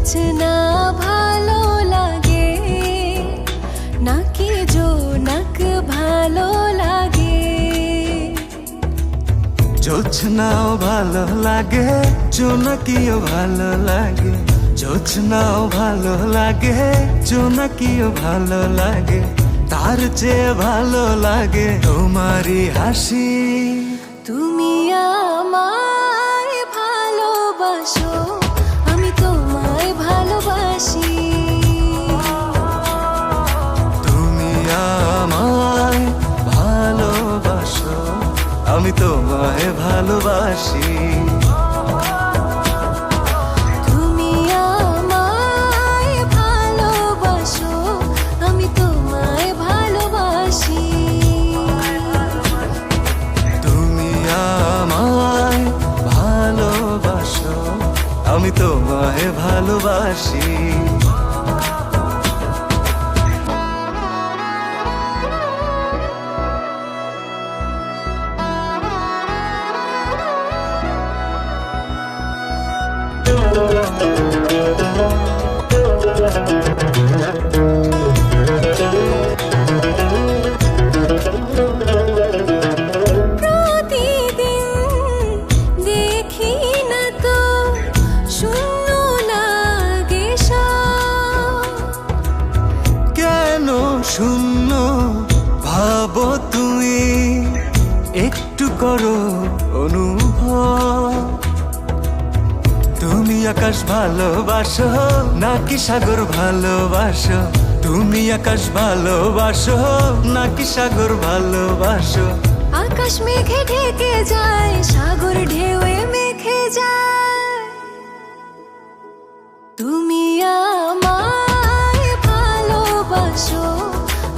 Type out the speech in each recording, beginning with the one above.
জোছনা ভালো লাগে নাকি জোনাক ভালো লাগে? জোছনাও ভালো লাগে, জোনাকিও ভালো লাগে। জোছনাও ভালো লাগে, জোনাকিও ভালো লাগে। তার চেয়ে ভালো লাগে তোমারই হাসি। তুমি আমায় ভালোবাসো, আমি তোমায় ভালোবাসি। তুমি আমায় ভালোবাসো, আমি তোমায় ভালোবাসি। তুমি আমায় ভালোবাসো, আমি তোমায় ভালোবাসি। তুমি আমায় ভালোবাসো, আমি তোমায় ভালোবাসি। প্রতিদিন দেখি না তো শূন্য লাগে সব। কেন শূন্য ভাবো তুমি, একটু করো অনুভব। তুমি আকাশ ভালোবাসো নাকি সাগর ভালোবাসো? তুমি আকাশ ভালোবাসো নাকি সাগর ভালোবাসো? আকাশ মেঘে ঢেকে যায়, সাগর ঢেউয়ে মেখে যায়। তুমি আমায় ভালোবাসো,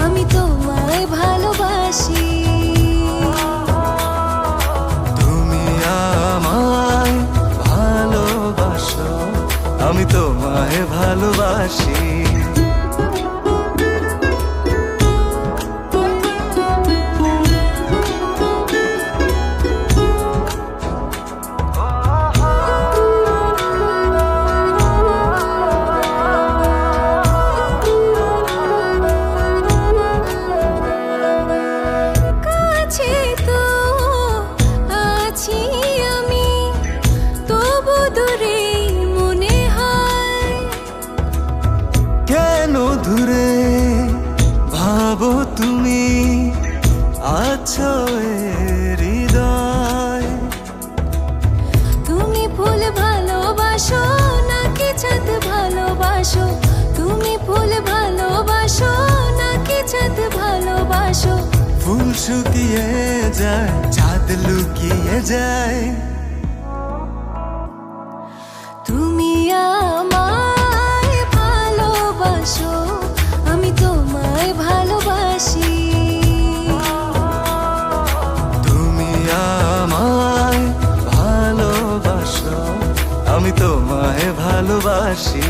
আমি তোমায় ভালোবাসি। তুমি আমায় ভালোবাসো, আমি তোমায় ভালোবাসি। কাছে তো আছি আমি, তবু দূরে মনে হয়। কেন দূরে ভাবো তুমি, আছো এ হৃদয়। তুমি ফুল ভালোবাসো নাকি চাঁদ ভালোবাসো? তুমি ফুল ভালোবাসো নাকি চাঁদ ভালোবাসো? ফুল শুকিয়ে যায়, চাঁদ লুকিয়ে যায়। তুমি আমায় ভালোবাসো, আমি তোমায় ভালোবাসি। তুমি আমায় ভালোবাসো, আমি তোমায় ভালোবাসি।